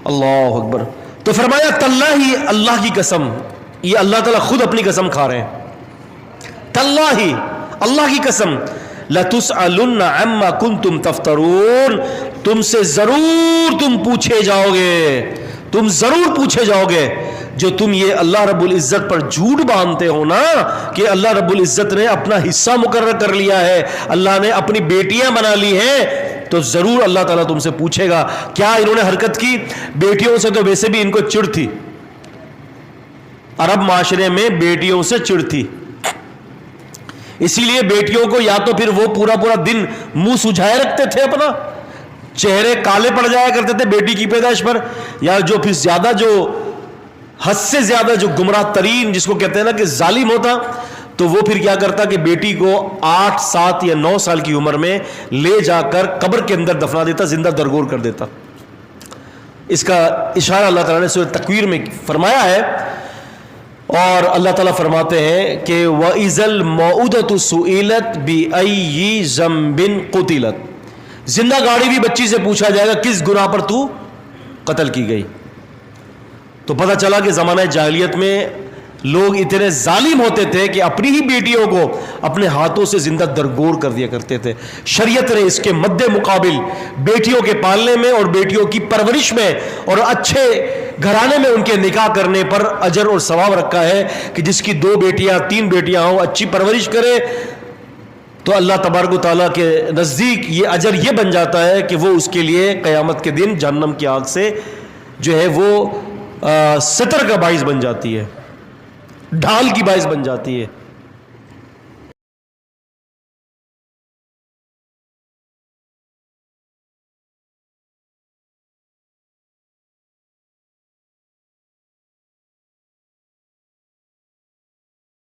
اللہ اکبر. تو فرمایا تاللہ، اللہ کی قسم، یہ اللہ تعالیٰ خود اپنی قسم کھا رہے ہیں. تاللہ، اللہ کی قسم، لَتُسْأَلُنَّ عَمَّا كُنْتُمْ تَفْتَرُونَ، تم سے ضرور تم پوچھے جاؤ گے، تم ضرور پوچھے جاؤ گے جو تم یہ اللہ رب العزت پر جھوٹ باندھتے ہو نا کہ اللہ رب العزت نے اپنا حصہ مقرر کر لیا ہے، اللہ نے اپنی بیٹیاں بنا لی ہیں، تو ضرور اللہ تعالیٰ تم سے پوچھے گا. کیا انہوں نے حرکت کی؟ بیٹیوں سے تو ویسے بھی ان کو چڑ تھی، عرب معاشرے میں بیٹیوں سے چڑ تھی، اسی لیے بیٹیوں کو یا تو پھر وہ پورا پورا دن منہ سجھائے رکھتے تھے، اپنا چہرے کالے پڑ جایا کرتے تھے بیٹی کی پیدائش پر، یا جو پھر زیادہ جو حد سے زیادہ جو گمراہ ترین جس کو کہتے ہیں نا کہ ظالم ہوتا، تو وہ پھر کیا کرتا کہ بیٹی کو 8 7 یا 9 سال کی عمر میں لے جا کر قبر کے اندر دفنا دیتا، زندہ درگور کر دیتا. اس کا اشارہ اللہ تعالیٰ نے سورۃ تکویر میں فرمایا ہے. اور اللہ تعالیٰ فرماتے ہیں کہ وَإِذَا الْمَوْءُودَةُ سُئِلَتْ بِأَيِّ ذَنبٍ قُتِلَتْ، زندہ گاڑی بھی بچی سے پوچھا جائے گا کس گناہ پر تو قتل کی گئی. تو پتہ چلا کہ زمانہ جاہلیت میں لوگ اتنے ظالم ہوتے تھے کہ اپنی ہی بیٹیوں کو اپنے ہاتھوں سے زندہ درگور کر دیا کرتے تھے. شریعت نے اس کے مد مقابل بیٹیوں کے پالنے میں اور بیٹیوں کی پرورش میں اور اچھے گھرانے میں ان کے نکاح کرنے پر اجر اور ثواب رکھا ہے کہ جس کی 2 بیٹیاں 3 بیٹیاں ہوں، اچھی پرورش کرے تو اللہ تبارک و تعالیٰ کے نزدیک یہ اجر یہ بن جاتا ہے کہ وہ اس کے لیے قیامت کے دن جہنم کی آگ سے جو ہے وہ ستر کا باعث بن جاتی ہے، ڈھال کی باعث بن جاتی ہے.